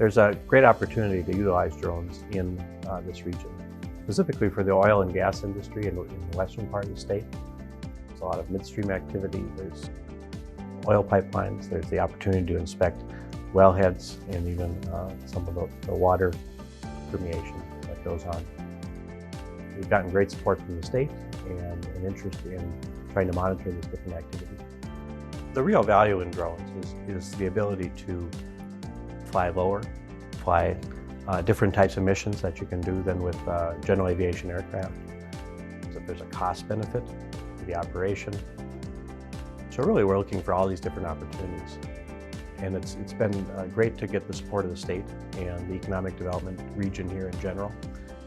There's a great opportunity to utilize drones in this region, specifically for the oil and gas industry in the western part of the state. There's a lot of midstream activity. There's oil pipelines. There's the opportunity to inspect wellheads and even some of the water permeation that goes on. We've gotten great support from the state and an interest in trying to monitor these different activities. The real value in drones is the ability to fly lower, fly different types of missions that you can do than with general aviation aircraft. So there's a cost benefit to the operation. So really we're looking for all these different opportunities. And it's been great to get the support of the state and the economic development region here in general.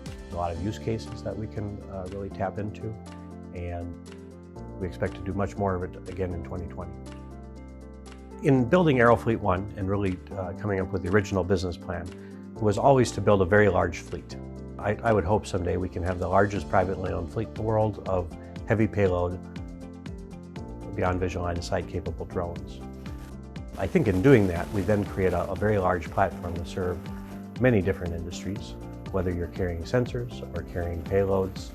There's a lot of use cases that we can really tap into, and we expect to do much more of it again in 2020. In building Aero Fleet One and really coming up with the original business plan, was always to build a very large fleet. I would hope someday we can have the largest privately owned fleet in the world of heavy payload, beyond visual line of sight capable drones. I think in doing that, we then create a very large platform to serve many different industries, whether you're carrying sensors or carrying payloads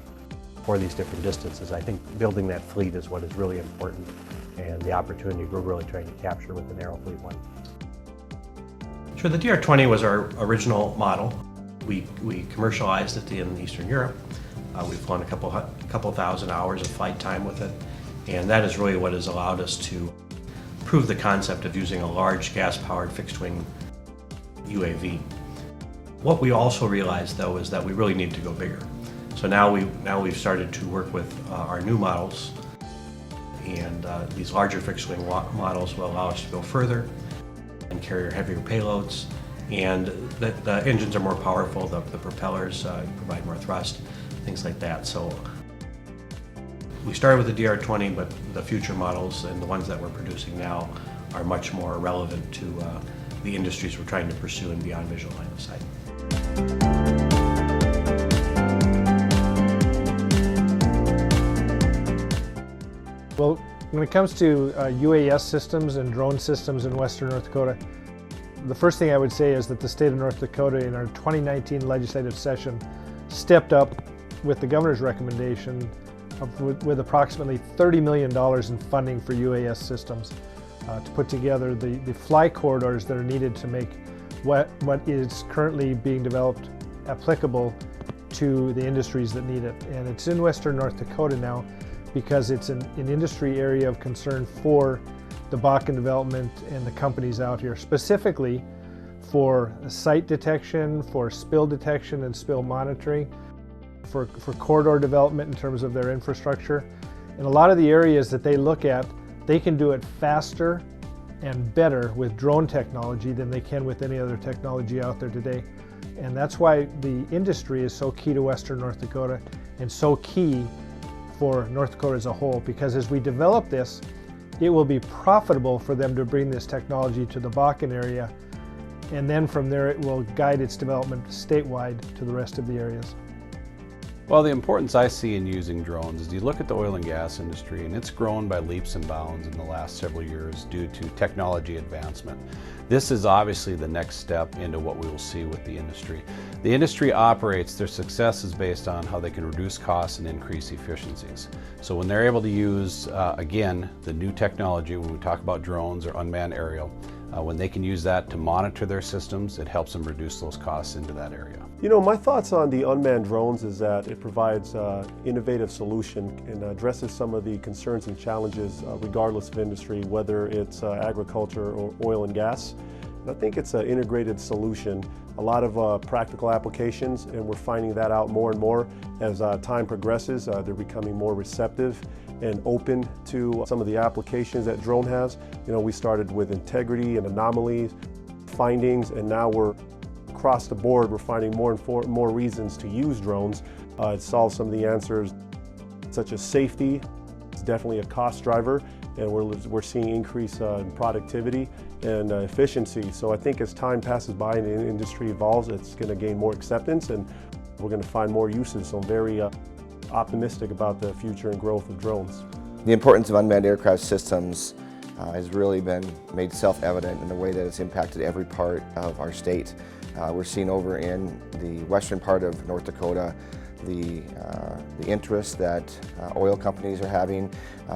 for these different distances. I think building that fleet is what is really important and the opportunity we're really trying to capture with an Aero Fleet One. Sure, the DR-20 was our original model. We commercialized it in Eastern Europe. We've flown a couple thousand hours of flight time with it, and that is really what has allowed us to prove the concept of using a large gas-powered fixed-wing UAV. What we also realized, though, is that we really need to go bigger. So now we've started to work with our new models, and these larger fixed-wing models will allow us to go further and carry heavier payloads, and the engines are more powerful, the propellers provide more thrust, things like that. So we started with the DR-20, but the future models and the ones that we're producing now are much more relevant to the industries we're trying to pursue in beyond visual line of sight. Well, when it comes to UAS systems and drone systems in western North Dakota, the first thing I would say is that the state of North Dakota in our 2019 legislative session stepped up with the governor's recommendation with approximately $30 million in funding for UAS systems to put together the fly corridors that are needed to make what is currently being developed applicable to the industries that need it. And it's in western North Dakota now because it's an industry area of concern for the Bakken development and the companies out here, specifically for site detection, for spill detection and spill monitoring, for corridor development in terms of their infrastructure. In a lot of the areas that they look at, they can do it faster and better with drone technology than they can with any other technology out there today. And that's why the industry is so key to western North Dakota and so key for North Dakota as a whole, because as we develop this, it will be profitable for them to bring this technology to the Bakken area, and then from there it will guide its development statewide to the rest of the areas. Well, the importance I see in using drones is you look at the oil and gas industry, and it's grown by leaps and bounds in the last several years due to technology advancement. This is obviously the next step into what we will see with the industry. The industry operates, their success is based on how they can reduce costs and increase efficiencies. So when they're able to use, again, the new technology, when we talk about drones or unmanned aerial, when they can use that to monitor their systems, it helps them reduce those costs into that area. You know, my thoughts on the unmanned drones is that it provides an innovative solution and addresses some of the concerns and challenges regardless of industry, whether it's agriculture or oil and gas. And I think it's an integrated solution, a lot of practical applications, and we're finding that out more and more as time progresses. They're becoming more receptive and open to some of the applications that drone has. You know, we started with integrity and anomalies, findings, and now we're across the board, we're finding more and more reasons to use drones. It solves some of the answers, such as safety. It's definitely a cost driver, and we're seeing increase in productivity and efficiency. So I think as time passes by and the industry evolves, it's going to gain more acceptance, and we're going to find more uses. So I'm very optimistic about the future and growth of drones. The importance of unmanned aircraft systems has really been made self-evident in the way that it's impacted every part of our state. We're seeing over in the western part of North Dakota the interest that oil companies are having.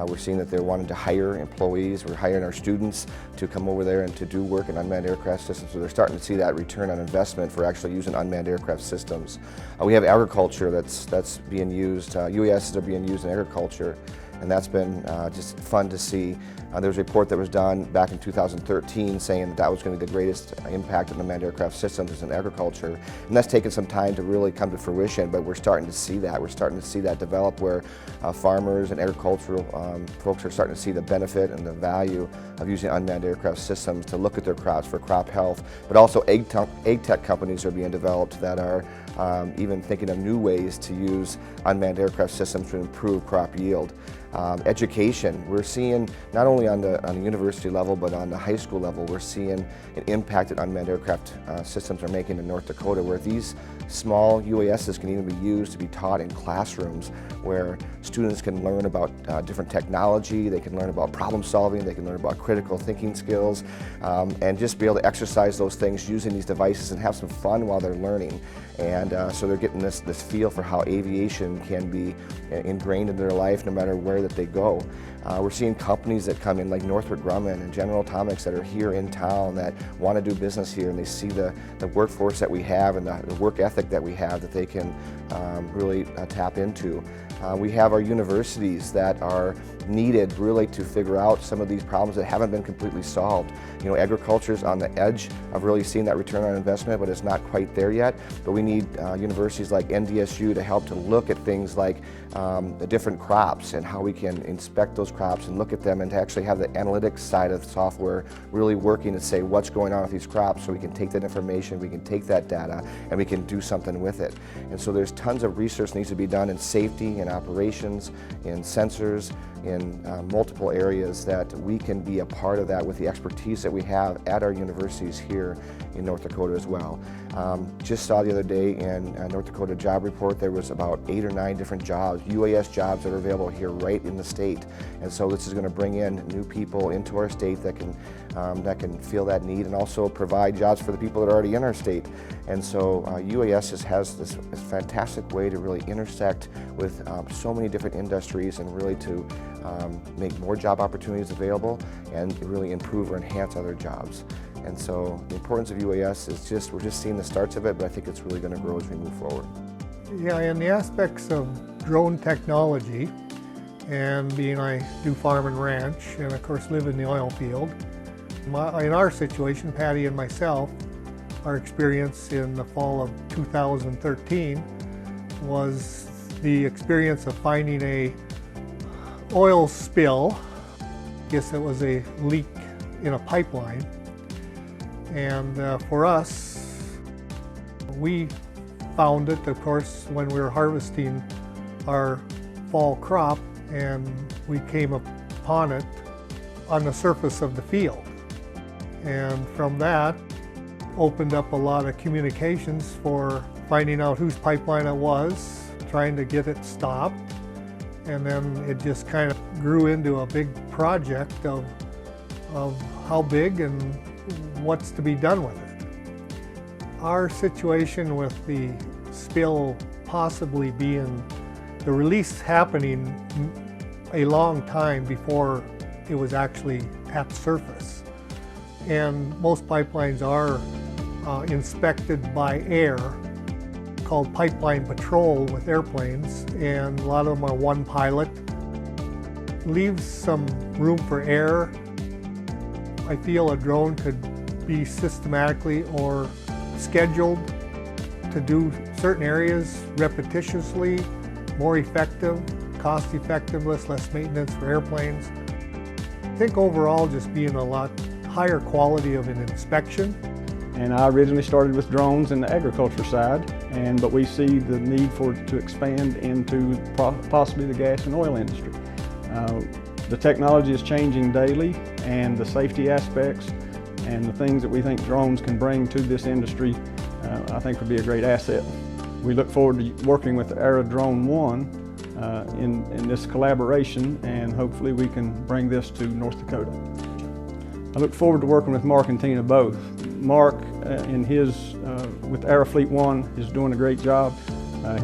We're seeing that they're wanting to hire employees. We're hiring our students to come over there and to do work in unmanned aircraft systems. So they're starting to see that return on investment for actually using unmanned aircraft systems. We have agriculture that's being used. UASs are being used in agriculture, and that's been just fun to see. There was a report that was done back in 2013 saying that was going to be the greatest impact of unmanned aircraft systems is in agriculture, and that's taken some time to really come to fruition, but we're starting to see that. We're starting to see that develop where farmers and agricultural folks are starting to see the benefit and the value of using unmanned aircraft systems to look at their crops for crop health, but also egg tech companies are being developed that are even thinking of new ways to use unmanned aircraft systems to improve crop yield. Education, we're seeing not only on the university level but on the high school level, we're seeing an impact that unmanned aircraft systems are making in North Dakota, where these small UASs can even be used to be taught in classrooms where students can learn about different technology, they can learn about problem solving, they can learn about critical thinking skills, and just be able to exercise those things using these devices and have some fun while they're learning. And so they're getting this feel for how aviation can be ingrained into their life no matter where that they go. We're seeing companies that come in like Northrop Grumman and General Atomics that are here in town that want to do business here, and they see the workforce that we have and the work ethic that we have that they can really tap into. We have our universities that are needed really to figure out some of these problems that haven't been completely solved. You know, agriculture's on the edge of really seeing that return on investment, but it's not quite there yet. But we need universities like NDSU to help to look at things like the different crops and how we can inspect those crops and look at them and to actually have the analytics side of the software really working to say what's going on with these crops, so we can take that information, we can take that data, and we can do something with it. And so there's tons of research needs to be done in safety, in operations, in sensors, in multiple areas that we can be a part of that with the expertise that we have at our universities here in North Dakota as well. Just saw the other day in North Dakota job report there was about 8 or 9 different jobs, UAS jobs that are available here right in the state. And so this is going to bring in new people into our state that can feel that need and also provide jobs for the people that are already in our state. And so UAS has this fantastic way to really intersect with so many different industries and really to make more job opportunities available and really improve or enhance other jobs. And so the importance of UAS is we're just seeing the starts of it, but I think it's really going to grow as we move forward. Yeah, in the aspects of drone technology, and being I do farm and ranch, and of course live in the oil field, in our situation, Patty and myself, our experience in the fall of 2013 was the experience of finding a oil spill. I guess it was a leak in a pipeline. And for us, we found it, of course, when we were harvesting our fall crop, and we came upon it on the surface of the field. And from that, opened up a lot of communications for finding out whose pipeline it was, trying to get it stopped. And then it just kind of grew into a big project of how big and what's to be done with it. Our situation with the spill possibly being the release happening a long time before it was actually at the surface. And most pipelines are inspected by air, called pipeline patrol with airplanes, and a lot of them are one pilot. Leaves some room for error. I feel a drone could be systematically or scheduled to do certain areas repetitiously, more effective, cost effective, less maintenance for airplanes. I think overall just being a lot higher quality of an inspection. And I originally started with drones in the agriculture side, but we see the need for it to expand into possibly the gas and oil industry. The technology is changing daily, and the safety aspects and the things that we think drones can bring to this industry, I think would be a great asset. We look forward to working with Aero Fleet One in this collaboration, and hopefully we can bring this to North Dakota. I look forward to working with Mark and Tina both. Mark, with Aero Fleet One, is doing a great job.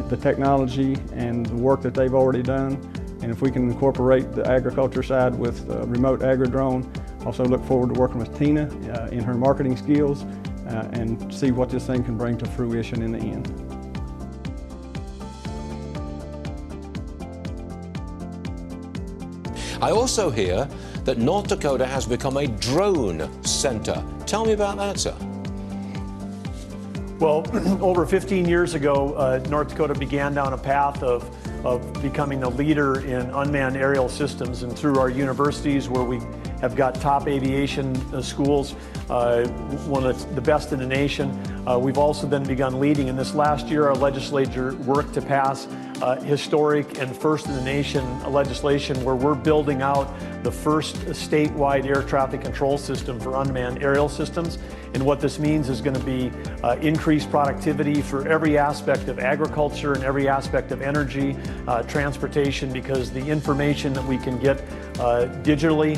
The technology and the work that they've already done, and if we can incorporate the agriculture side with remote agri-drone, also look forward to working with Tina in her marketing skills and see what this thing can bring to fruition in the end. I also hear that North Dakota has become a drone center. Tell me about that, sir. Well, over 15 years ago, North Dakota began down a path of becoming a leader in unmanned aerial systems, and through our universities, where we have got top aviation schools, one of the best in the nation. We've also then begun leading. And this last year, our legislature worked to pass historic and first in the nation legislation where we're building out the first statewide air traffic control system for unmanned aerial systems. And what this means is going to be increased productivity for every aspect of agriculture and every aspect of energy, transportation, because the information that we can get digitally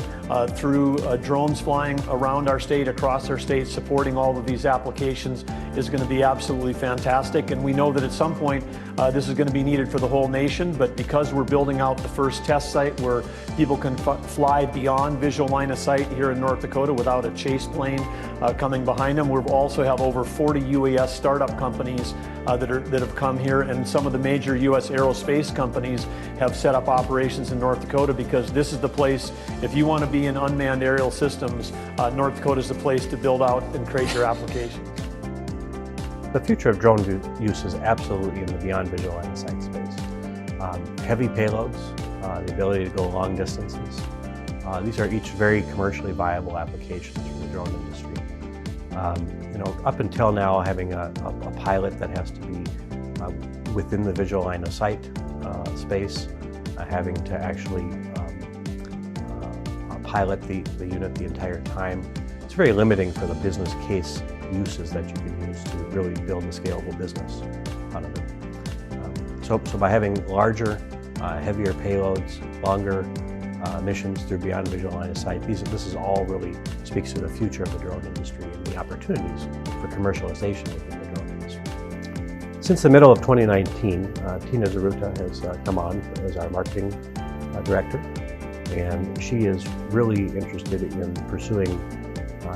through drones flying around our state, across our state, supporting all of these applications is going to be absolutely fantastic. And we know that at some point this is going to be needed for the whole nation, but because we're building out the first test site where people can fly beyond visual line of sight here in North Dakota without a chase plane coming behind them, we also have over 40 UAS startup companies that have come here, and some of the major U.S. aerospace companies have set up operations in North Dakota, because this is the place, if you want to be in unmanned aerial systems, North Dakota is the place to build out and create your applications. The future of drone use is absolutely in the beyond visual line of sight space. Heavy payloads, the ability to go long distances. These are each very commercially viable applications for the drone industry. Up until now, having a pilot that has to be within the visual line of sight space, having to actually pilot the unit the entire time, it's very limiting for the business case uses that you can use to really build a scalable business out of it. So by having larger, heavier payloads, longer missions through beyond visual line of sight, this is all really speaks to the future of the drone industry and the opportunities for commercialization within the drone industry. Since the middle of 2019, Tina Zaruta has come on as our marketing director, and she is really interested in pursuing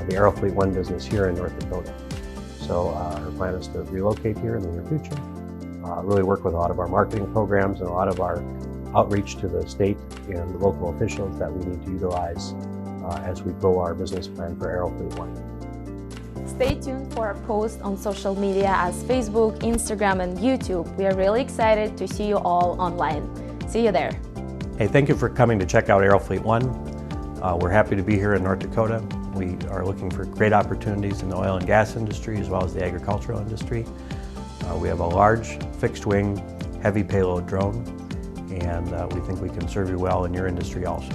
the Aero Fleet One business here in North Dakota. So her plan is to relocate here in the near future, really work with a lot of our marketing programs and a lot of our outreach to the state and the local officials that we need to utilize as we grow our business plan for Aero Fleet One. Stay tuned for our posts on social media as Facebook, Instagram, and YouTube. We are really excited to see you all online. See you there. Hey, thank you for coming to check out Aero Fleet One. We're happy to be here in North Dakota. We are looking for great opportunities in the oil and gas industry as well as the agricultural industry. We have a large fixed wing, heavy payload drone, and we think we can serve you well in your industry also.